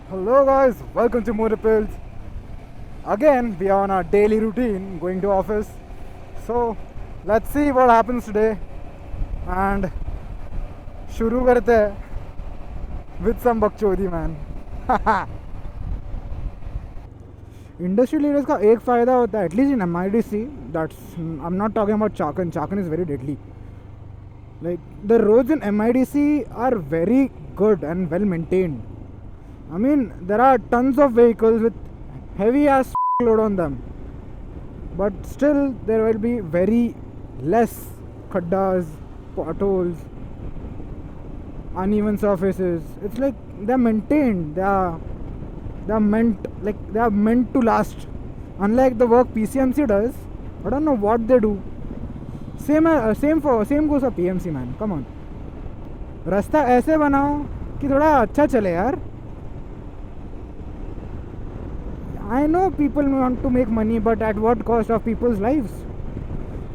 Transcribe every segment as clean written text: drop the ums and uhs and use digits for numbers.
Hello guys, welcome to Motor Pills. Again, we are on our daily routine going to office. So let's see what happens today and शुरू करते हैं with some बकचोदी man. Industry leaders का एक फ़ायदा होता है at least in MIDC that's I am not talking about Chakan. Chakan is very deadly. Like the roads in MIDC are very good and well maintained. I mean, there are tons of vehicles with heavy ass load on them, but still there will be very less khaddas, potholes, uneven surfaces. It's like they're maintained. They are meant to last. Unlike the work PCMC does, I don't know what they do. Same goes for PMC man. Come on. रास्ता ऐसे बनाओ कि थोड़ा अच्छा चले यार. I know people want to make money, but at what cost of people's lives?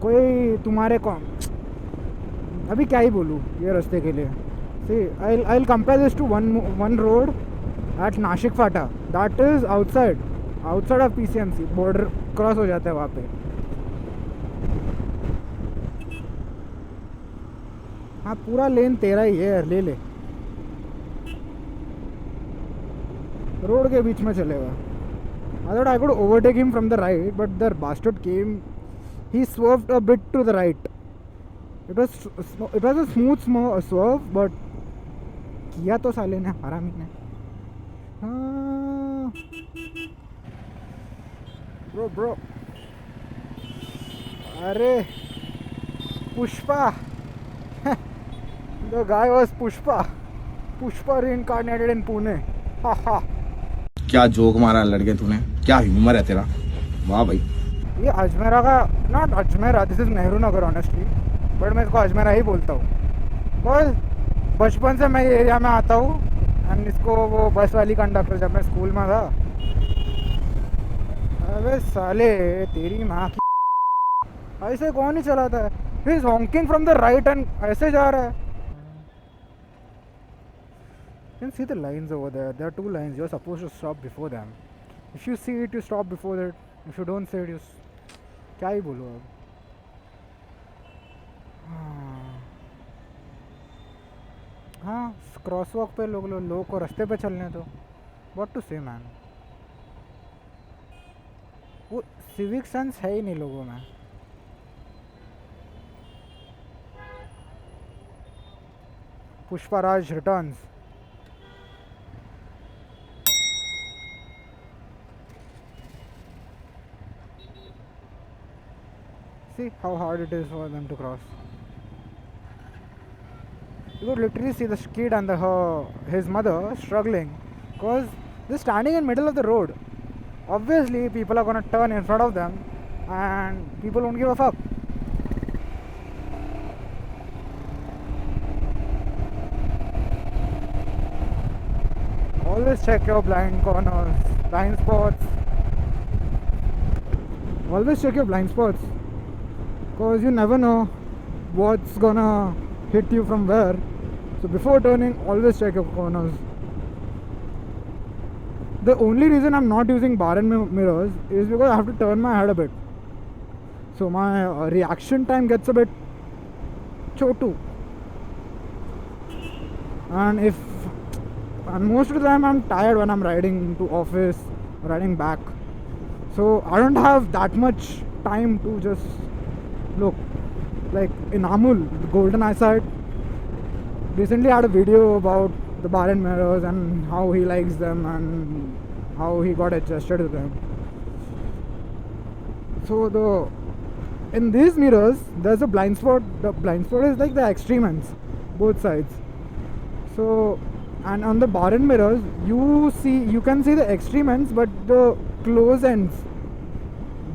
कोई तुम्हारे को अभी क्या ही बोलूँ ये रास्ते के लिए. See, I'll compare this to one road at Nashik Phata. That is outside of PCMC. Border cross हो जाता है वहाँ पे. हाँ पूरा लेन तेरा ही है यार, ले ले. रोड के बीच में चलेगा. I thought I could overtake him from the right, but the bastard came. He swerved a bit to the right. It was a smooth swerve, but किया तो साले ने, हरामी ने. Bro. अरे Pushpa. The guy was Pushpa reincarnated in Pune. Ha. क्या joke मारा लड़के तूने, क्या ह्यूमर है तेरा, वाह भाई. ये अजमेरा का not Ajmera, this is Nehru Nagar honestly, but मैं इसको अजमेरा ही बोलता हूँ. बस बचपन से मैं ये एरिया में आता हूँ. एंड इसको वो बस वाली कंडक्टर जब मैं स्कूल में था, अबे साले तेरी माँ की, ऐसे कौन ही चलाता है. He is Hawking from the right and ऐसे जा रहा है. You can see the lines over there. There are two lines. You're supposed to stop before them. If you see it, you stop before it. If you don't see it, you क्या ही बोलूँ अब. हाँ cross walk पे लोगों को रास्ते पे चलने दो. What to say man. वो सिविक सेंस है ही नहीं लोगों में. Pushpraj returns. See how hard it is for them to cross. You could literally see the kid and his mother struggling because they're standing in middle of the road. Obviously, people are gonna turn in front of them, and people don't give a fuck. Always check your blind corners, blind spots. Always check your blind spots. Because you never know what's gonna hit you from where. So before turning, always check your corners. The only reason I'm not using bar and mirrors is because I have to turn my head a bit. So my reaction time gets a bit chotu. And most of the time I'm tired when I'm riding to office, riding back. So I don't have that much time to just look. Like in Amul, the golden eyesight, recently had a video about the bar and mirrors and how he likes them and how he got adjusted to them. So in these mirrors there's a blind spot. The blind spot is like the extreme ends, both sides. So and on the bar and mirrors you can see the extreme ends, but the close ends,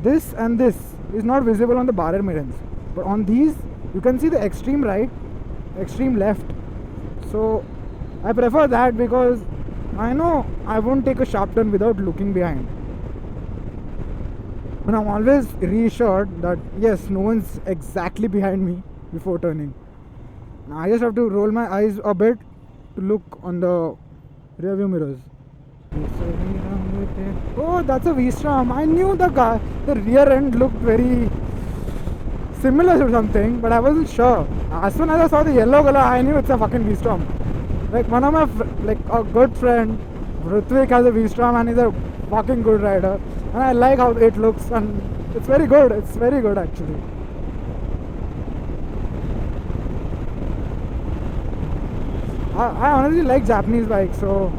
this and this, is not visible on the bar and mirrors. But on these you can see the extreme right, extreme left. So I prefer that because I know I won't take a sharp turn without looking behind. And I'm always reassured that yes, no one's exactly behind me before turning. I just have to roll my eyes a bit to look on the rear view mirrors. Oh, that's a V-Strom. I knew the rear end looked very similar to something, but I wasn't sure. As soon as I saw the yellow color, I knew it's a fucking V-Strom. Like one of my like a good friend, Ritvik, has a V-Strom and he's a fucking good rider. And I like how it looks, and it's very good. It's very good actually. I honestly like Japanese bikes, so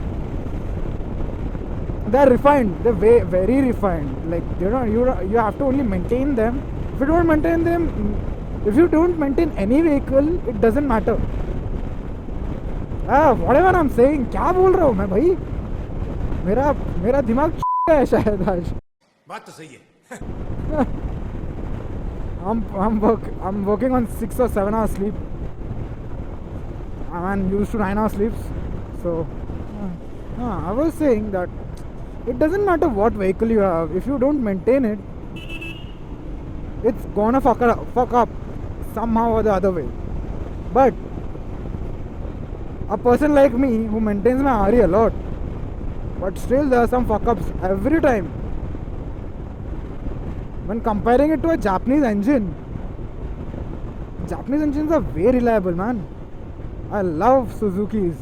they're refined. They're very refined. Like you have to only maintain them. If you don't maintain them, if you don't maintain any vehicle, it doesn't matter. Whatever I'm saying, क्या बोल रहा हूँ मैं भाई? मेरा मेरा दिमाग है शायद आज. बात तो सही है. I'm working on 6 or 7 hours sleep. I'm used to 9 hours sleeps. So I was saying that it doesn't matter what vehicle you have. If you don't maintain it, it's gonna fuck up somehow or the other way. But a person like me who maintains my RE a lot, but still there are some fuck ups every time. When comparing it to a Japanese engines are very reliable, man. I love Suzuki's.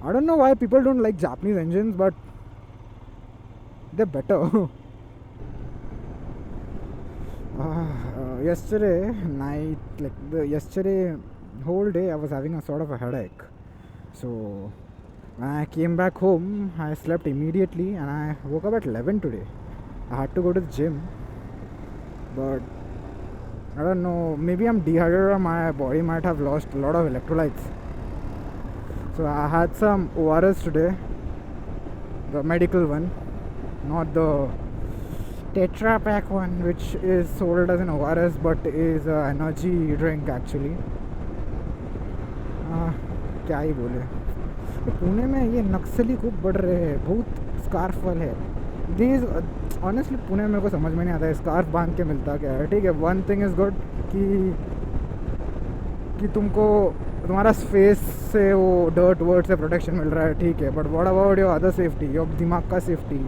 I don't know why people don't like Japanese engines, but they're better. Yesterday night, yesterday whole day, I was having a sort of a headache. So when I came back home, I slept immediately, and I woke up at 11 today. I had to go to the gym, but I don't know, maybe I'm dehydrated or my body might have lost a lot of electrolytes. So I had some ORS today, the medical one, not the Tetra Pak one, which is sold as an ORS but is an energy drink actually. क्या ही बोले. पुणे में ये नक्सली खूब बढ़ रहे हैं, बहुत scarf वाले है. दीज ऑनेस्टली पुणे मेरे को समझ में नहीं आता है स्कार्फ बांध के मिलता क्या है. ठीक है, वन थिंग इज़ गुड कि तुमको तुम्हारा फेस से वो डर्ट वर्ड से प्रोटेक्शन मिल रहा है, ठीक है. But what about your other safety, your दिमाग का सेफ्टी.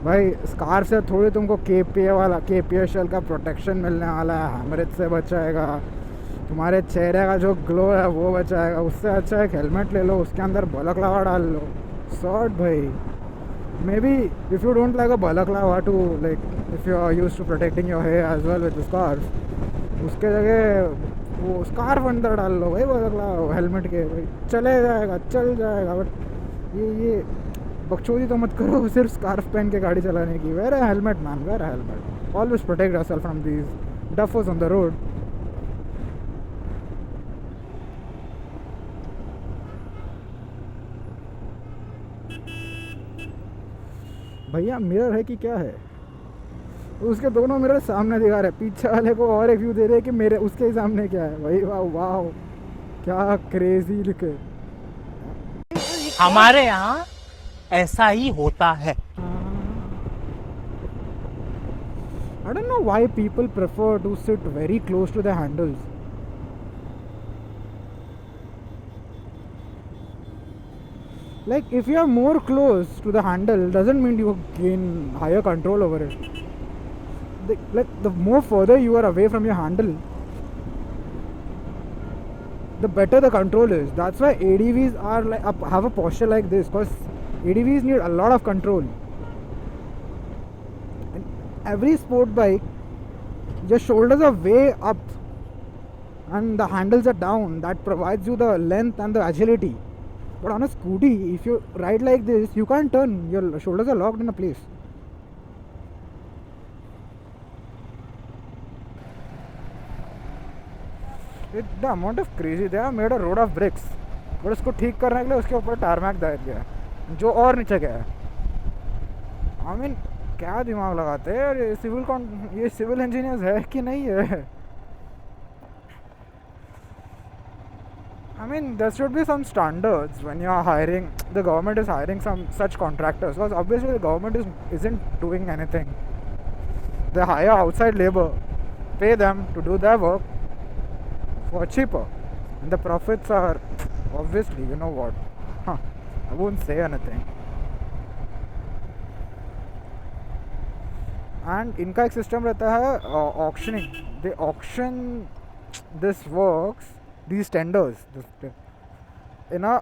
भाई स्कार्फ से थोड़ी तुमको KPSL का प्रोटेक्शन मिलने वाला है, हैमरेज से बचाएगा, तुम्हारे चेहरे का जो ग्लो है वो बचाएगा. उससे अच्छा एक हेलमेट ले लो, उसके अंदर बलकलावा डाल लो, सॉर्ट भाई. Maybe if you don't like a balaclava to like if you are used to protecting your hair as well with scarf, उसके जगह वो स्कार्फ अंदर डाल लो भाई, बलकलावा हेलमेट के भाई, चल जाएगा. बट ये बकचोदी तो मत करो सिर्फ स्कार्फ पहन के गाड़ी चलाने की. Wear a helmet man, wear a helmet. Always protect yourself from these duffers on the road. भैया मिरर है कि क्या है? उसके दोनों मिरर सामने दिखा रहे, पीछे वाले को और एक व्यू दे रहे कि मेरे उसके ही सामने क्या है भाई. वाह वाह, क्या क्रेजी लिखे. हमारे यहाँ ऐसा ही होता है. I don't know why people prefer to sit very close to the handles. Like if you are more close to the handle doesn't mean you gain higher control over it. The more further you are away from your handle, the better the control is. That's why ADVs are have a posture like this, because ADVs need a lot of control. And every sport bike, your shoulders are way up and the handles are down. That provides you the length and the agility. But on a scooty, if you ride like this, you can't turn. Your shoulders are locked in a place. The amount of crazy, they have made a road of bricks, but उसको ठीक करने के लिए उसके ऊपर tarmac डाल गया जो और नीचे गया है. I mean, क्या दिमाग लगाते हैं ये सिविल इंजीनियर्स है कि नहीं है? I mean, there should be some standards when you are hiring. The government is hiring some such contractors, because obviously the government isn't doing anything. They hire outside labor, pay them to do their work, for cheaper, and the profits are obviously, you know what, huh, I won't say anything. And इनका एक system रहता है auctioning, they auction this works, these tenders in a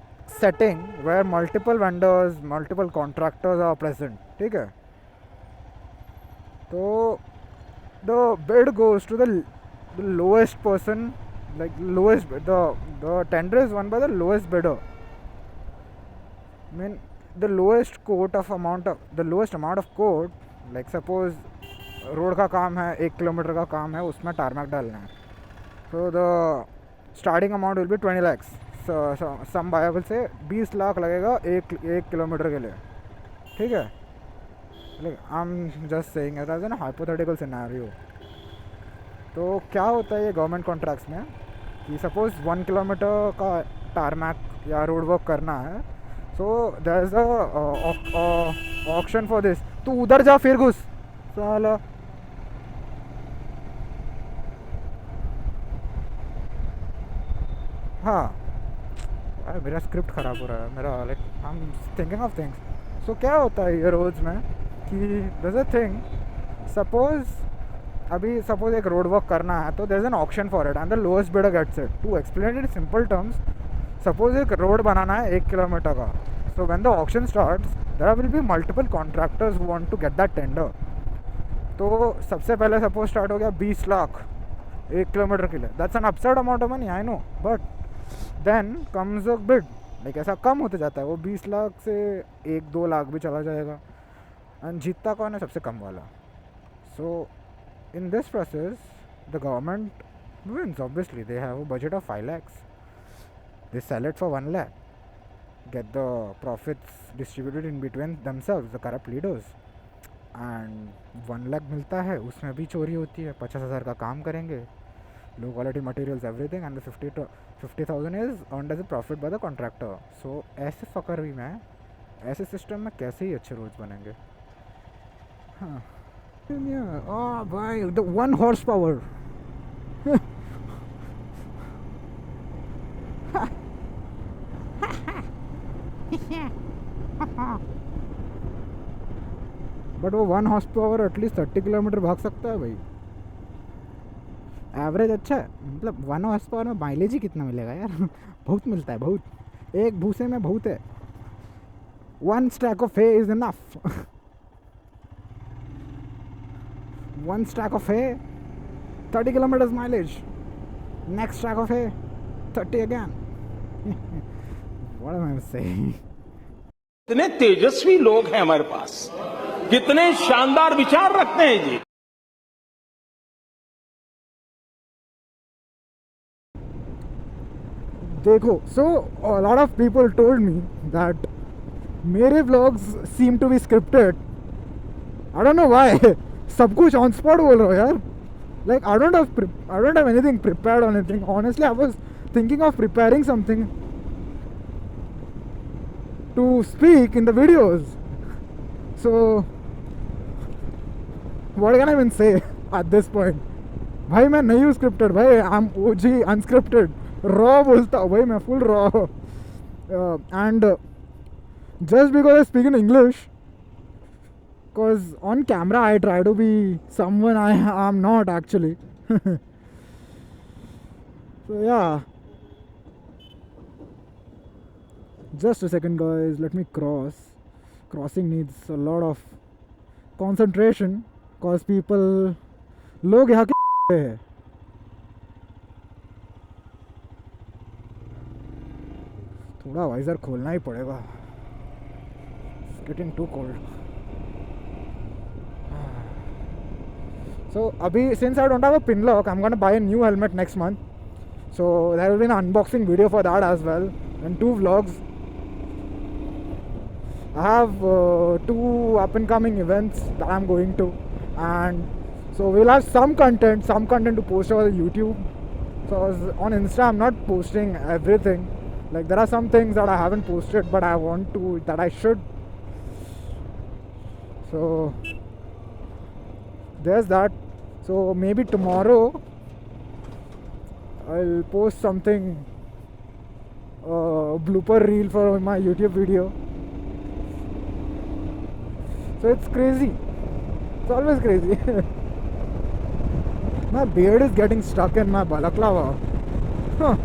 setting where multiple vendors, multiple contractors are present. ठीक है, तो the bid goes to the lowest person, like lowest, the tender is won by the lowest bidder. I mean the lowest amount of quote, like suppose road का काम है, 1 kilometre का काम है, उसमें टारमैक डालना है, so the starting amount will be 20 lakhs. So some buyer will say 20 lakh लगेगा एक किलोमीटर के लिए. ठीक है, I am just saying it as an hypothetical scenario. तो क्या होता है ये गवर्नमेंट कॉन्ट्रैक्ट्स में कि सपोज 1 किलोमीटर का टारमैक या रोड वर्क करना है, so there is a auction for this. तू उधर जा, फिर घुस साला. हाँ, मेरा स्क्रिप्ट ख़राब हो रहा है मेरा, like I am thinking of things. So क्या होता है ये रोड्स में कि there is a thing, suppose एक रोड वर्क करना है, तो there is an auction for it and the lowest bidder gets it. To explain it in simple terms, suppose एक रोड बनाना है 1 किलोमीटर का, so when the auction starts there will be multiple contractors who want to get that tender. तो सबसे पहले suppose start हो गया 20 lakh 1 kilometre के लिए. That's an upside amount of money, I know, but then comes a bid, like ऐसा कम होते जाता है, वो 20 लाख से 1-2 लाख भी चला जाएगा, एंड जीतता कौन है? सबसे कम वाला. So in this process the government wins. Obviously they have a budget of 5 lakhs, they sell it for 1 lakh, get the profits distributed in between themselves, the corrupt leaders, and 1 lakh मिलता है, उसमें भी चोरी होती है. 50,000 का काम करेंगे, low quality materials, everything, and the 50,000 is earned as a profit by the contractor. So ऐसे फकरवी में, ऐसे सिस्टम में कैसे ही अच्छे रोड्स बनेंगे? हाँ, भाई the 1 horsepower. बट वो 1 हॉर्स पावर एटलीस्ट 30 किलोमीटर भाग सकता है भाई. एवरेज अच्छा है, मतलब 1 हॉर्स पावर में माइलेज ही कितना मिलेगा यार? बहुत मिलता है, बहुत. एक भूसे में बहुत है. 1 stack of hay is enough. 1 stack of hay 30 kilometers mileage. Next stack of hay 30 again. What am I saying? कितने तेजस्वी लोग हैं हमारे पास, कितने शानदार विचार रखते हैं जी. देखो, so a lot of people told me that मेरे vlogs seem to be scripted. I don't know why. सब कुछ on spot बोल रहा हो यार. Like I don't have anything prepared or anything. Honestly, I was thinking of preparing something to speak in the videos. So what can I even say at this point? भाई मैं नहीं हूँ scripted भाई. I'm OG unscripted. Raw बोलता हूँ भाई मैं, full raw. And just because I speak in English, because on camera I try to be someone I am not actually. So yeah, just a second guys, let me cross. Crossing needs a lot of concentration because people लोग यहाँ के है. थोड़ा visor खोलना ही पड़ेगा. It's getting too cold. So abhi, since I don't have a pin lock, I'm gonna buy a new helmet next month. So there will be an unboxing video for that as well, and 2 vlogs. I have 2 up and coming events that I'm going to, and so we'll have some content to post over YouTube. So on Insta I'm not posting everything. Like there are some things that I haven't posted but I want to, that I should. So there's that. So maybe tomorrow I'll post something, blooper reel for my YouTube video. So it's crazy. It's always crazy. My beard is getting stuck in my balaclava. Huh.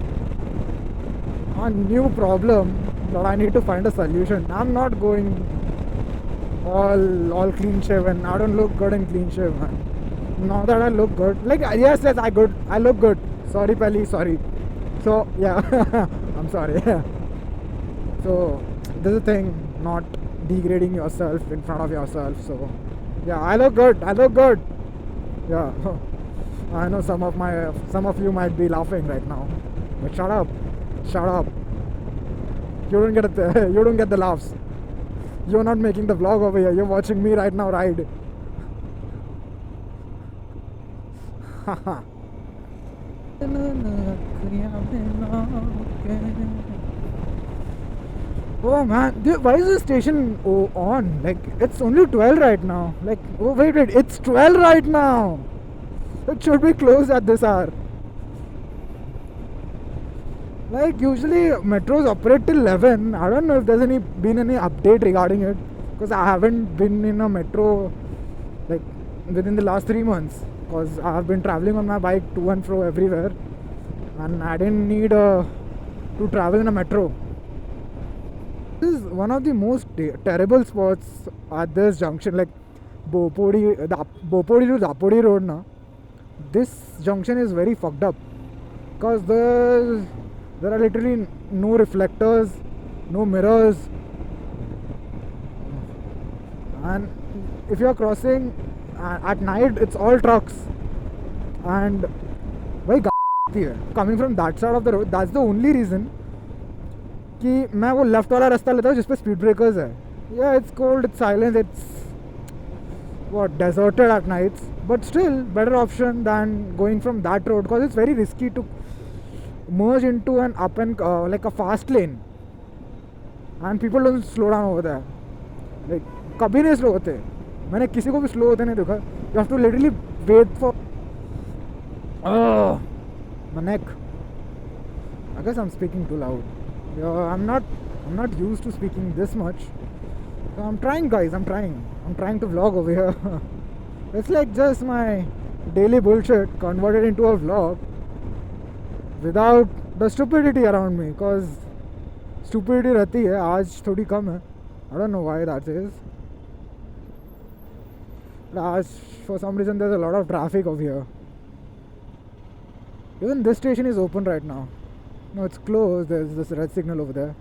A new problem that I need to find a solution. I'm not going all clean shaven. I don't look good in clean shaven. Not that I look good. Like yes, I look good. Sorry, Pelly, sorry. So yeah, I'm sorry. So this is the thing, not degrading yourself in front of yourself. So yeah, I look good. Yeah. I know some of you might be laughing right now. But shut up. You don't get the laughs. You're not making the vlog over here. You're watching me right now ride. Haha. Oh man, dude, why is the station on? Like, it's only 12 right now. Like, oh wait, it's 12 right now. It should be closed at this hour. Like, usually metros operate till 11. I don't know if there's been any update regarding it, because I haven't been in a metro like within the last 3 months, because I have been traveling on my bike to and fro everywhere, and I didn't need to travel in a metro. This is one of the most terrible spots at this junction, like Bopodi to Dapodi road now. This junction is very fucked up, because there are literally no reflectors, no mirrors, and if you are crossing at night, it's all trucks. And भाई गाड़ी है coming from that side of the road. That's the only reason कि मैं वो left वाला रास्ता लेता हूँ जिस पे स्पीड ब्रेकर्स है. Yeah, it's cold, it's silent, it's deserted at nights, but still better option than going from that road, because it's very risky to merge into an up and like a fast lane, and people don't slow down over there. Like, कभी नहीं slow होते. मैंने किसी को भी slow होते नहीं देखा. You have to literally wait for my neck. I guess I'm speaking too loud. Yeah, I'm not used to speaking this much. So I'm trying, guys. I'm trying to vlog over here. It's like just my daily bullshit converted into a vlog without the stupidity around me, because stupidity रहती है, आज थोड़ी कम है. I don't know why that is. But for some reason there's a lot of traffic over here. Even this station is open right now. No, it's closed. There's this red signal over there.